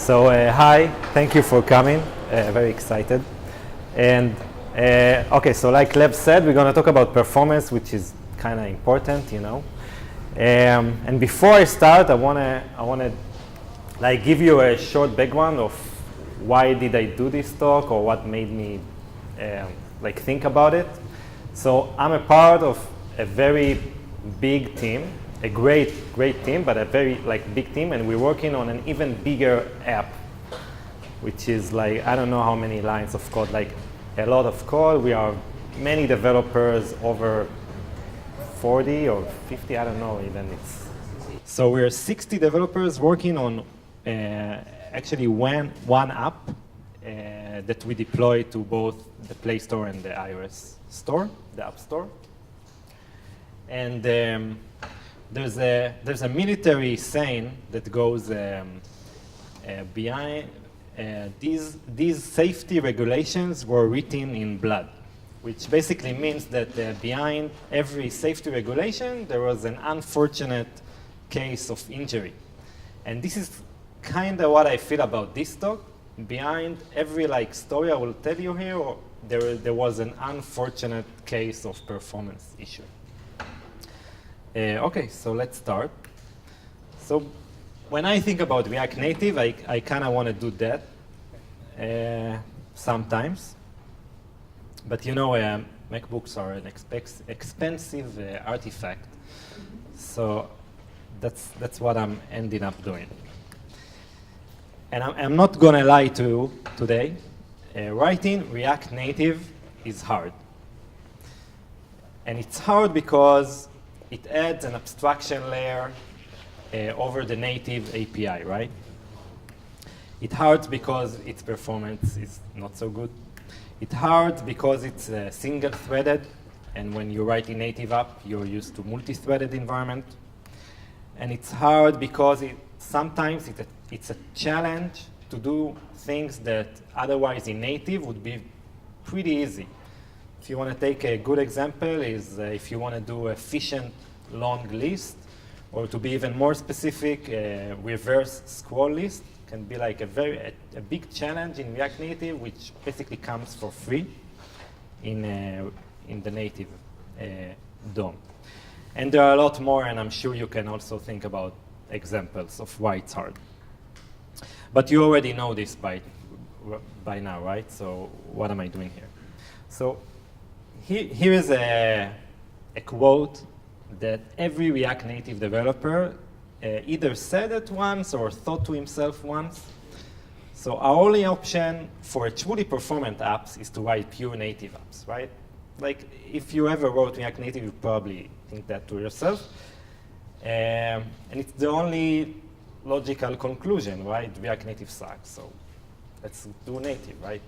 So hi, thank you for coming. Very excited. And okay, so like Lev said, we're going to talk about performance, which is kind of important, you know. And before I start, I wanna like give you a short background of why did I do this talk or what made me like think about it. So I'm a part of a very big team, a great team, but a very like big team, and we're working on an even bigger app, which is like, I don't know how many lines of code, like a lot of code. We are many developers, over 40 or 50, I don't know even. So we're 60 developers working on actually one app that we deploy to both the Play Store and the iOS store, the App Store. And there's a military saying that goes behind these safety regulations were written in blood, which basically means that behind every safety regulation there was an unfortunate case of injury. And this is kind of what I feel about this talk. Behind every like story I will tell you here, there was an unfortunate case of performance issue. Okay, so let's start. So when I think about React Native, I kind of want to do that sometimes. But you know, MacBooks are an expensive artifact. So that's what I'm ending up doing. And I'm not going to lie to you today. Writing React Native is hard. And it's hard because it adds an abstraction layer over the native API, right? It's hard because its performance is not so good. It's hard because it's single-threaded, and when you write a native app, you're used to multi-threaded environment. And it's hard because sometimes it's a challenge to do things that otherwise in native would be pretty easy. If you want to take a good example is if you want to do efficient long list, or to be even more specific, reverse scroll list can be like a big challenge in React Native, which basically comes for free in the native DOM. And there are a lot more, and I'm sure you can also think about examples of why it's hard. But you already know this by now, right? So what am I doing here? So here is a quote that every React Native developer either said it once or thought to himself once. So our only option for a truly performant apps is to write pure native apps, right? Like if you ever wrote React Native, you probably think that to yourself. And it's the only logical conclusion, right? React Native sucks, so let's do native, right?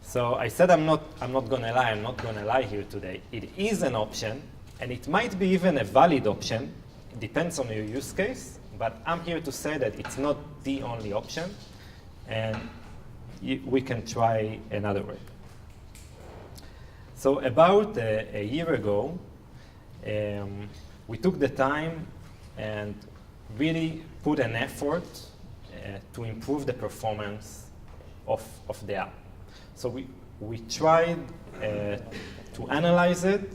So I said I'm not gonna lie. I'm not gonna lie here today. It is an option, and it might be even a valid option. It depends on your use case, but I'm here to say that it's not the only option, and we can try another way. So about a year ago, we took the time and really put an effort to improve the performance of the app. So we tried to analyze it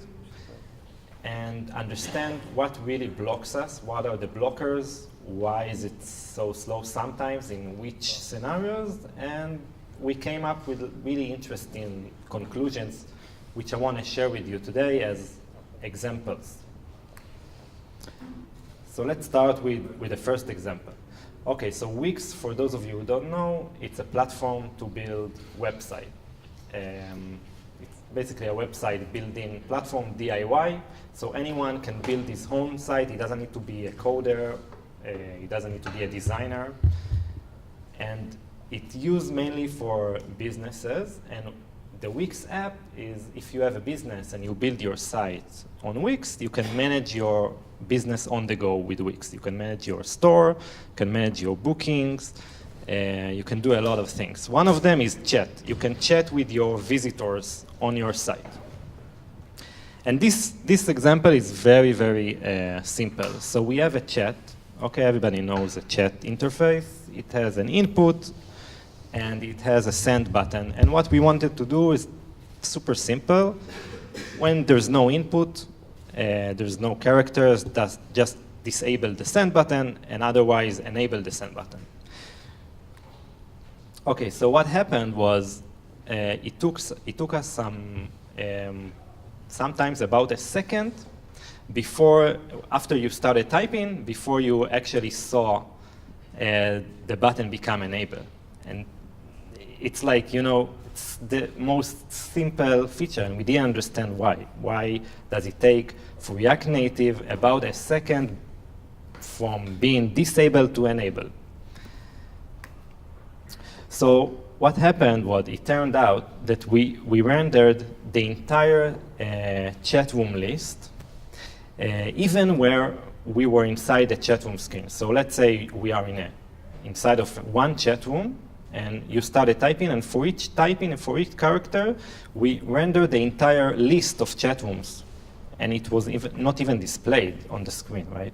and understand what really blocks us, what are the blockers, why is it so slow sometimes, in which scenarios, and we came up with really interesting conclusions, which I want to share with you today as examples. So let's start with the first example. Okay, so Wix, for those of you who don't know, it's a platform to build website. It's basically a website building platform, DIY, so anyone can build his own site. He doesn't need to be a coder, he doesn't need to be a designer. And it's used mainly for businesses, and the Wix app is if you have a business and you build your site on Wix, you can manage your business on the go with Wix. You can manage your store, you can manage your bookings, you can do a lot of things. One of them is chat. You can chat with your visitors on your site. And this example is very, very simple. So we have a chat. Okay, everybody knows a chat interface. it has an input, and it has a send button. And what we wanted to do is super simple. When there's no input, there's no characters, just disable the send button, and otherwise enable the send button. Okay, so what happened was it took us sometimes about a second after you started typing, before you actually saw the button become enabled. And it's like, it's the most simple feature, and we didn't understand why. Why does it take for React Native about a second from being disabled to enabled? So what happened was, it turned out that we rendered the entire chat room list, even where we were inside the chat room screen. So let's say we are inside of one chat room, and you started typing, and for each typing and for each character, we rendered the entire list of chat rooms, and it was not even displayed on the screen, right?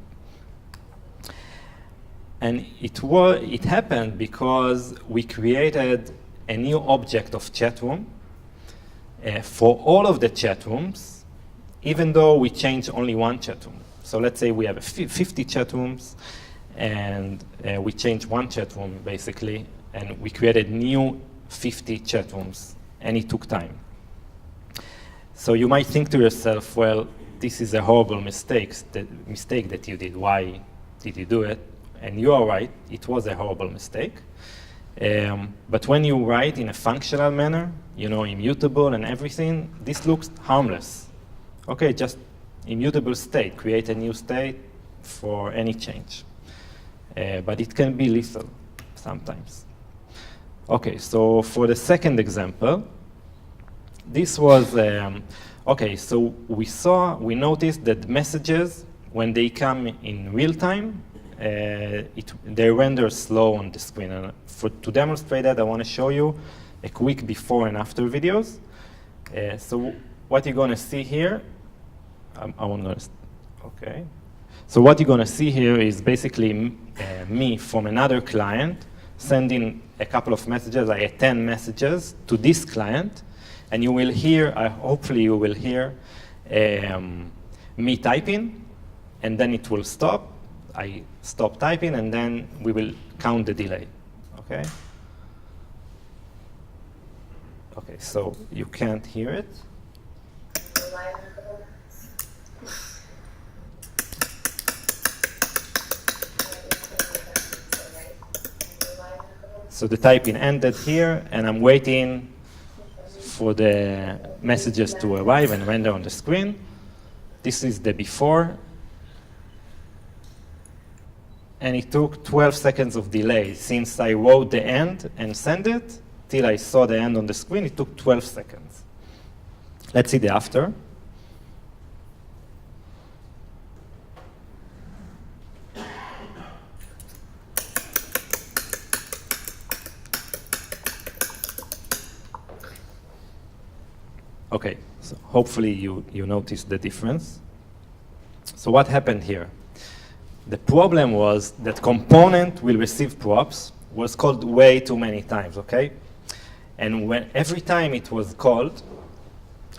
And it happened because we created a new object of chat room for all of the chat rooms, even though we changed only one chat room. So let's say we have 50 chat rooms, and we changed one chat room, basically, and we created new 50 chat rooms, and it took time. So you might think to yourself, well, this is a horrible mistake that you did. Why did you do it? And you are right, it was a horrible mistake. But when you write in a functional manner, immutable and everything, this looks harmless. Okay, just immutable state, create a new state for any change. But it can be lethal sometimes. Okay, so for the second example, this was, okay, so we noticed that messages, when they come in real time, they render slow on the screen. And to demonstrate that, I want to show you a quick before and after videos. So what you're going to see here, okay. So what you're going to see here is basically me from another client sending a couple of messages, like 10 messages to this client, and you will hear, hopefully you will hear me typing, and then it will stop. I stop typing, and then we will count the delay, okay? Okay, so you can't hear it. So the typing ended here, and I'm waiting for the messages to arrive and render on the screen. This is the before. And it took 12 seconds of delay. Since I wrote the end and sent it, till I saw the end on the screen, it took 12 seconds. Let's see the after. Okay, so hopefully you noticed the difference. So what happened here? The problem was that component will receive props was called way too many times, okay? And every time it was called,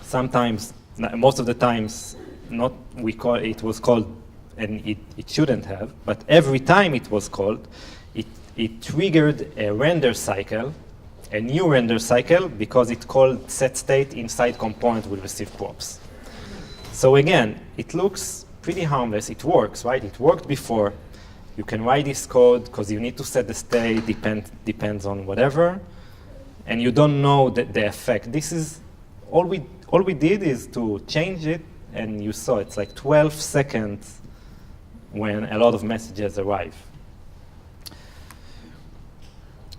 sometimes, most of the times, it was called, and it shouldn't have, but every time it was called, it triggered a render cycle, a new render cycle, because it called set state inside component will receive props. So again, it looks pretty harmless. It works, right? It worked before. You can write this code because you need to set the state, depends on whatever, and you don't know the effect. This is all we did is to change it, and you saw it's like 12 seconds when a lot of messages arrive.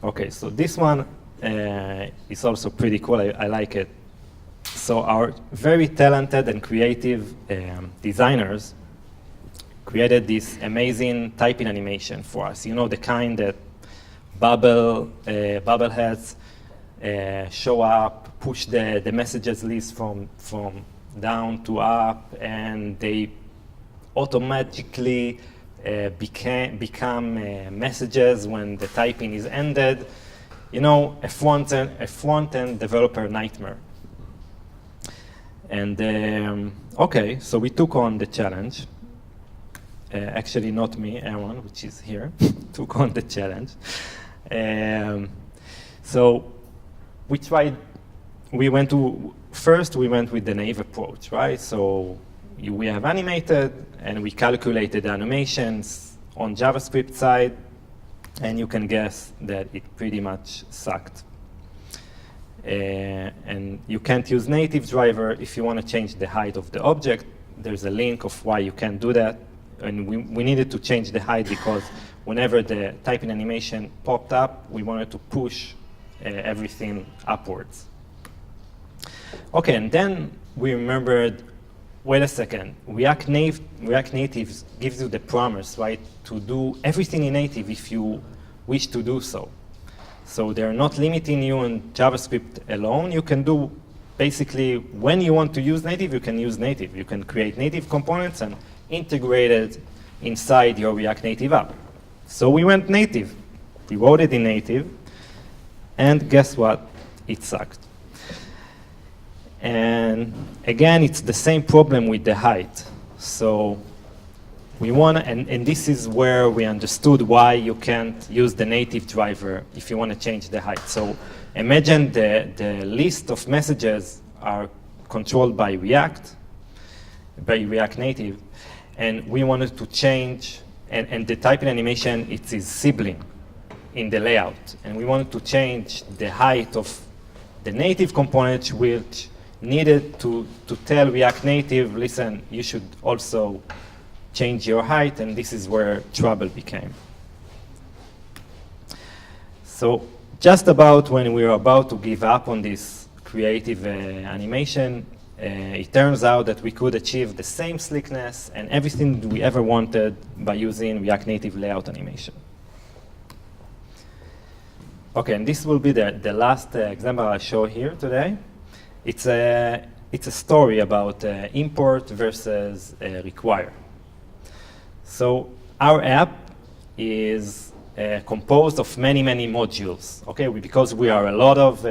Okay, so this one is also pretty cool. I like it. So our very talented and creative designers created this amazing typing animation for us. You know, the kind that bubble heads show up, push the messages list from down to up, and they automatically become messages when the typing is ended. You know, a front-end developer nightmare. And okay, so we took on the challenge. Actually, not me, Aaron, which is here, took on the challenge. So we tried. First we went with the naive approach, right? So we have animated, and we calculated the animations on JavaScript side, and you can guess that it pretty much sucked. And you can't use native driver if you want to change the height of the object. There's a link of why you can't do that. And we needed to change the height because whenever the typing animation popped up, we wanted to push everything upwards. Okay, and then we remembered, wait a second, React Native gives you the promise, right, to do everything in native if you wish to do so. So they're not limiting you in JavaScript alone. You can do, basically, when you want to use native, you can use native. You can create native components and integrate it inside your React Native app. So we went native. We wrote it in native, and guess what? It sucked. And again, it's the same problem with the height. So we want to, and this is where we understood why you can't use the native driver if you want to change the height. So imagine the list of messages are controlled by React Native, and we wanted to change, and the typing animation, it's its sibling in the layout. And we wanted to change the height of the native component, which needed to tell React Native, listen, you should also change your height, and this is where trouble became. So just about when we were about to give up on this creative animation, it turns out that we could achieve the same slickness and everything we ever wanted by using React Native layout animation. Okay, and this will be the last example I'll show here today. It's a story about import versus require. So our app is composed of many modules. Okay, because we are a lot of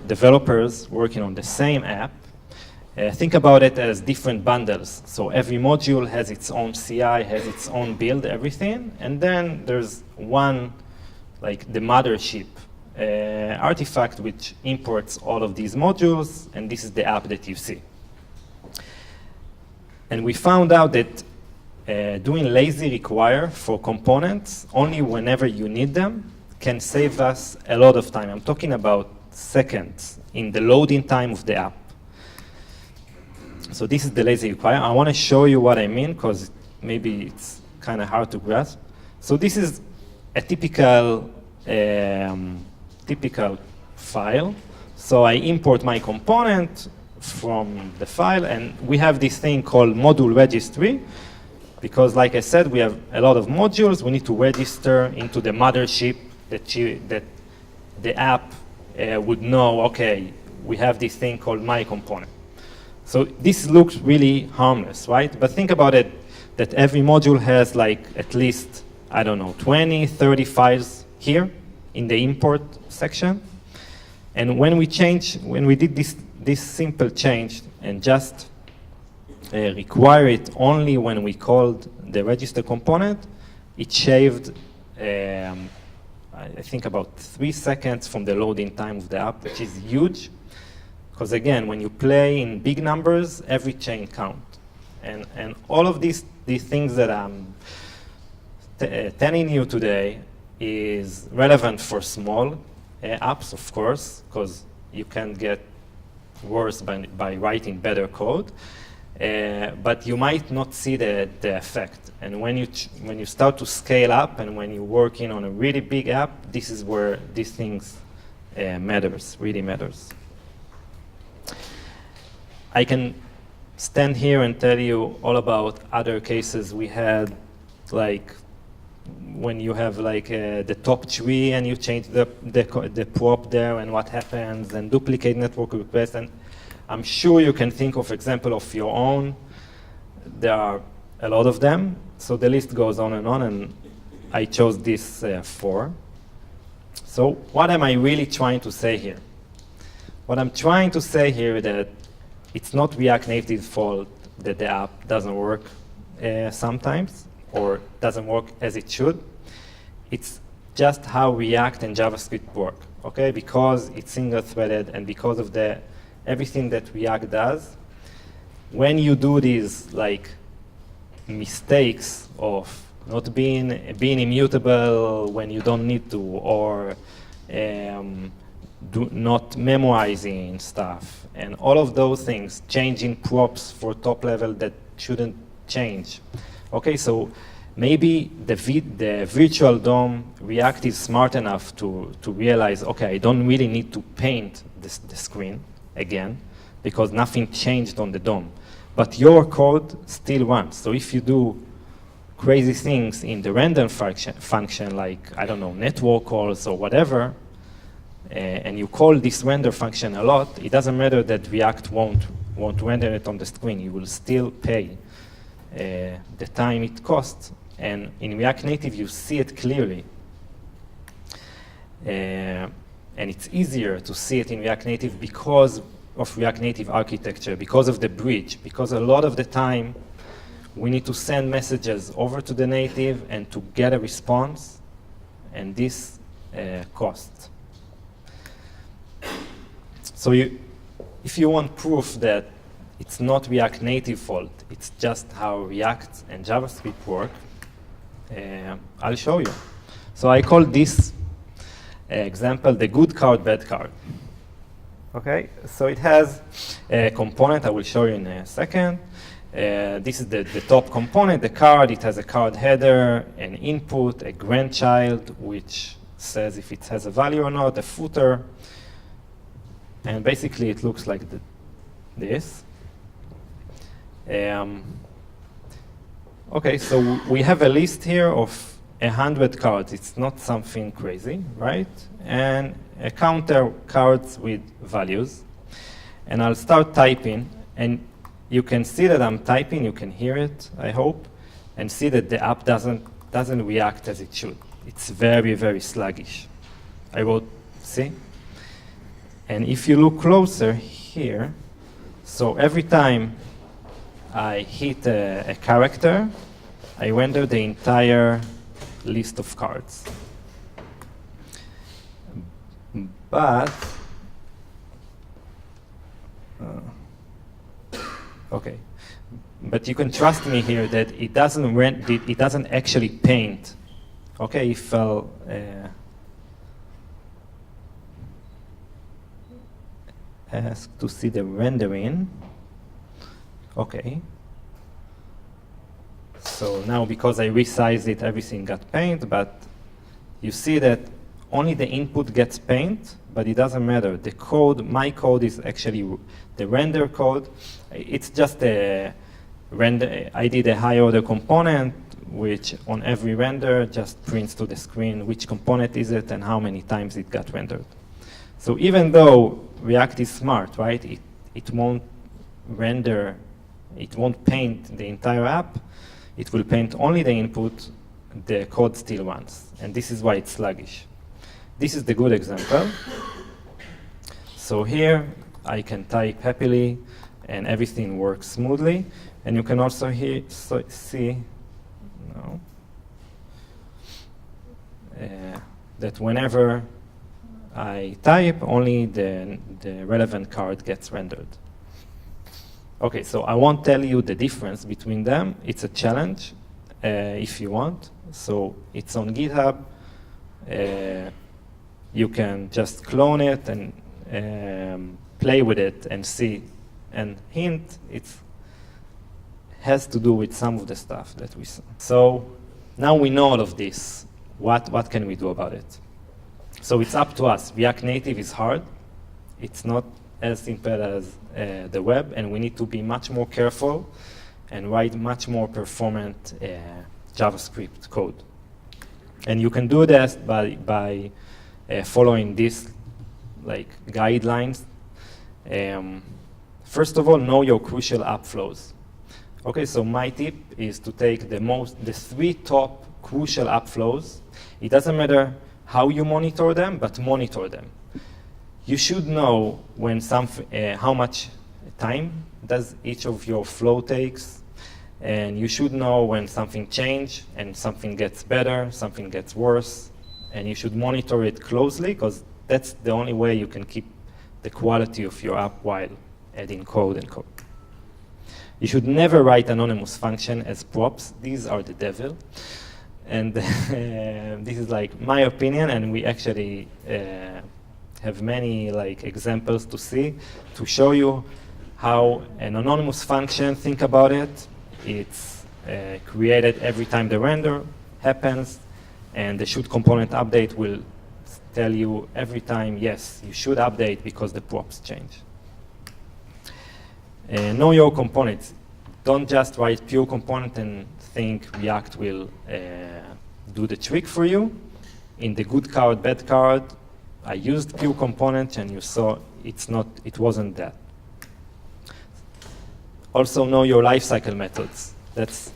developers working on the same app. Think about it as different bundles. So every module has its own CI, has its own build, everything, and then there's one, like the mothership artifact which imports all of these modules, and this is the app that you see. And we found out that doing lazy require for components only whenever you need them can save us a lot of time. I'm talking about seconds in the loading time of the app. So this is the lazy require. I want to show you what I mean because maybe it's kind of hard to grasp. So this is a typical file. So I import my component from the file, and we have this thing called module registry, because like I said, we have a lot of modules. We need to register into the mothership that the app would know, okay, we have this thing called my component. So this looks really harmless, right? But think about it, that every module has like at least, I don't know, 20, 30 files here in the import section. And when we did this simple change and just require it only when we called the register component, it shaved, I think, about 3 seconds from the loading time of the app, which is huge. Because again, when you play in big numbers, every chain counts. And all of these things that I'm telling you today is relevant for small apps, of course, because you can get worse by writing better code. But you might not see the effect. And when you start to scale up and when you're working on a really big app, this is where these things really matters. I can stand here and tell you all about other cases we had, like when you have like the top tree and you change the prop there and what happens, and duplicate network requests. And I'm sure you can think of example of your own. There are a lot of them. So the list goes on, and I chose this 4. So what am I really trying to say here? What I'm trying to say here is that it's not React Native's fault that the app doesn't work sometimes or doesn't work as it should. It's just how React and JavaScript work, okay? Because it's single-threaded and because of everything that React does, when you do these like mistakes of not being immutable when you don't need to, or not memorizing stuff, and all of those things, changing props for top level that shouldn't change. Okay, so maybe the virtual DOM React is smart enough to realize, okay, I don't really need to paint the screen again because nothing changed on the DOM. But your code still runs. So if you do crazy things in the render function like, I don't know, network calls or whatever, and you call this render function a lot, it doesn't matter that React won't render it on the screen. You will still pay the time it costs. And in React Native, you see it clearly. And it's easier to see it in React Native because of React Native architecture, because of the bridge, because a lot of the time we need to send messages over to the native and to get a response, and this costs. So if you want proof that it's not React Native fault, it's just how React and JavaScript work, I'll show you. So I call this example the good card, bad card. Okay, so it has a component I will show you in a second. This is the top component, the card. It has a card header, an input, a grandchild, which says if it has a value or not, a footer. And basically, it looks like this. Okay, so we have a list here of 100 cards. It's not something crazy, right? And a counter cards with values. And I'll start typing, and you can see that I'm typing. You can hear it, I hope, and see that the app doesn't react as it should. It's very, very sluggish. I wrote, see? And if you look closer here, so every time I hit a character, I render the entire list of cards. But, okay. But you can trust me here that it doesn't actually paint. Okay, if I'll ask to see the rendering. Okay. So now because I resized it, everything got paint, but you see that only the input gets paint, but it doesn't matter. The code, my code is actually the render code. It's just a render. I did a high order component, which on every render just prints to the screen which component is it and how many times it got rendered. So even though React is smart, right? It won't render, it won't paint the entire app. It will paint only the input. The code still runs, and this is why it's sluggish. This is the good example. So here I can type happily, and everything works smoothly. And you can also see that whenever I type, only the relevant card gets rendered. Okay, so I won't tell you the difference between them. It's a challenge if you want. So it's on GitHub. You can just clone it and play with it and see. And hint, it has to do with some of the stuff that we saw. So now we know all of this. What can we do about it? So it's up to us. React Native is hard. It's not as simple as the web, and we need to be much more careful and write much more performant JavaScript code. And you can do this by following these guidelines. First of all, know your crucial app flows. Okay, so my tip is to take the 3 top crucial app flows. It doesn't matter how you monitor them, but monitor them. You should know when how much time does each of your flow takes, and you should know when something changes and something gets better, something gets worse, and you should monitor it closely because that's the only way you can keep the quality of your app while adding code and code. You should never write anonymous function as props. These are the devil. And this is like my opinion, and we actually have many like examples to see to show you how an anonymous function, think about it, it's created every time the render happens, and the should component update will tell you every time, yes, you should update because the props change. Know your components. Don't just write pure component and think React will do the trick for you. In the good card, bad card, I used pure component and you saw it wasn't that. Also know your lifecycle methods. That's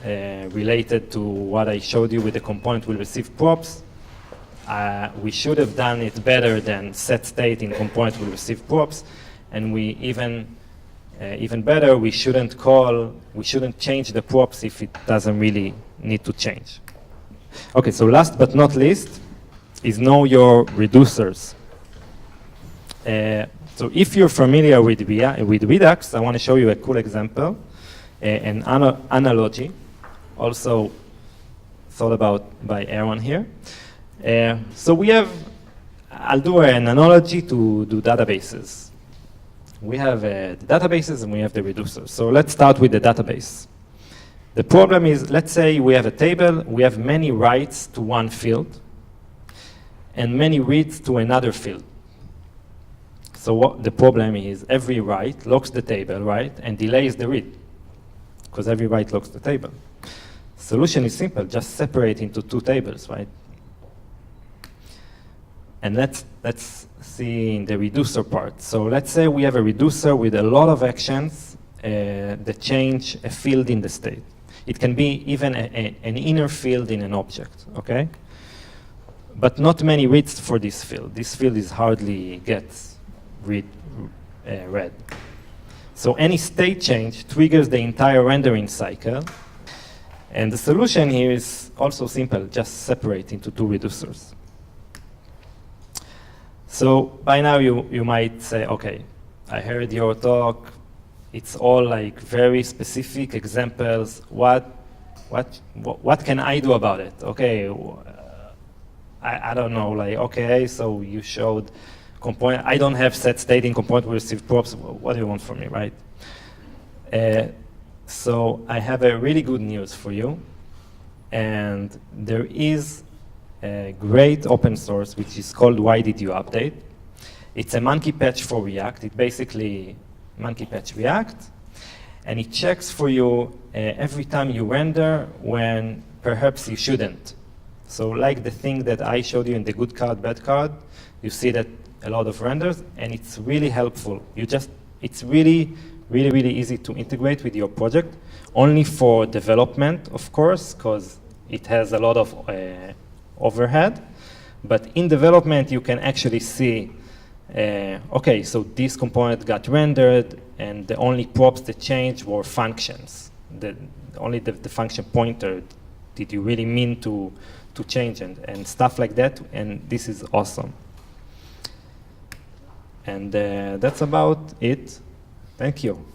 related to what I showed you with the component will receive props. We should have done it better than set state in component will receive props, and we even better, we shouldn't change the props if it doesn't really need to change. Okay, so last but not least is know your reducers. So if you're familiar with Redux, I want to show you a cool example, an analogy, also thought about by Aaron here. So I'll do an analogy to do databases. We have the databases and we have the reducers. So let's start with the database. The problem is, let's say we have a table, we have many writes to one field and many reads to another field. So what the problem is, every write locks the table, right, and delays the read, because every write locks the table. Solution is simple, just separate into 2 tables, right? And let's see in the reducer part. So let's say we have a reducer with a lot of actions that change a field in the state. It can be even an inner field in an object, okay? But not many reads for this field. This field is hardly gets read. So any state change triggers the entire rendering cycle. And the solution here is also simple, just separate into 2 reducers. So by now you might say, okay, I heard your talk. It's all like very specific examples. What can I do about it? Okay, I don't know. Like, okay, so you showed component. I don't have set state in component will receive props. What do you want from me, right? So I have a really good news for you, and there is a great open source which is called Why Did You Update? It's a monkey patch for React. It basically monkey patch React, and it checks for you every time you render when perhaps you shouldn't. So like the thing that I showed you in the good card, bad card, you see that a lot of renders, and it's really helpful. It's really easy to integrate with your project, only for development, of course, because it has a lot of overhead. But in development, you can actually see, okay, so this component got rendered, and the only props that changed were functions. Only the function pointer did you really mean to change, and stuff like that, and this is awesome. And that's about it. Thank you.